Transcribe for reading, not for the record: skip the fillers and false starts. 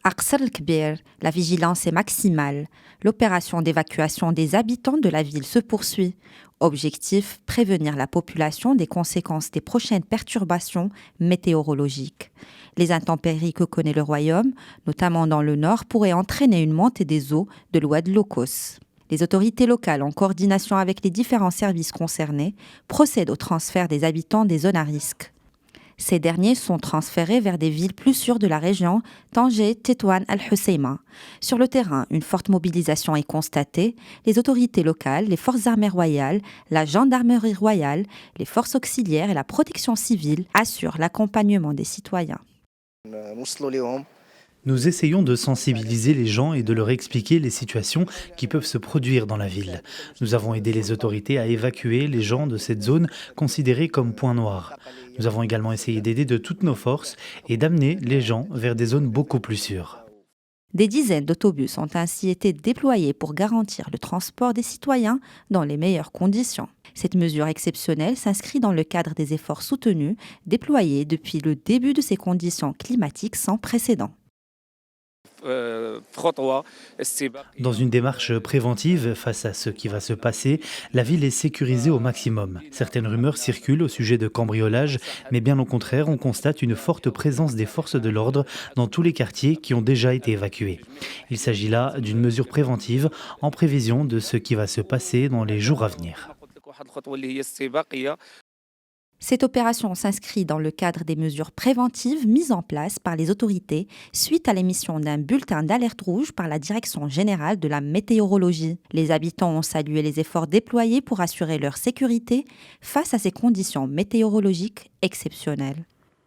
Aqsar el-Kbir, la vigilance est maximale. L'opération d'évacuation des habitants de la ville se poursuit. Objectif, prévenir la population des conséquences des prochaines perturbations météorologiques. Les intempéries que connaît le royaume, notamment dans le nord, pourraient entraîner une montée des eaux de l'Oued Locos. Les autorités locales, en coordination avec les différents services concernés, procèdent au transfert des habitants des zones à risque. Ces derniers sont transférés vers des villes plus sûres de la région, Tanger, Tétouan, Al-Husseima. Sur le terrain, une forte mobilisation est constatée. Les autorités locales, les forces armées royales, la gendarmerie royale, les forces auxiliaires et la protection civile assurent l'accompagnement des citoyens. Nous essayons de sensibiliser les gens et de leur expliquer les situations qui peuvent se produire dans la ville. Nous avons aidé les autorités à évacuer les gens de cette zone considérée comme point noir. Nous avons également essayé d'aider de toutes nos forces et d'amener les gens vers des zones beaucoup plus sûres. Des dizaines d'autobus ont ainsi été déployés pour garantir le transport des citoyens dans les meilleures conditions. Cette mesure exceptionnelle s'inscrit dans le cadre des efforts soutenus déployés depuis le début de ces conditions climatiques sans précédent. Dans une démarche préventive face à ce qui va se passer, la ville est sécurisée au maximum. Certaines rumeurs circulent au sujet de cambriolage, mais bien au contraire, on constate une forte présence des forces de l'ordre dans tous les quartiers qui ont déjà été évacués. Il s'agit là d'une mesure préventive en prévision de ce qui va se passer dans les jours à venir. Cette opération s'inscrit dans le cadre des mesures préventives mises en place par les autorités suite à l'émission d'un bulletin d'alerte rouge par la Direction générale de la météorologie. Les habitants ont salué les efforts déployés pour assurer leur sécurité face à ces conditions météorologiques exceptionnelles.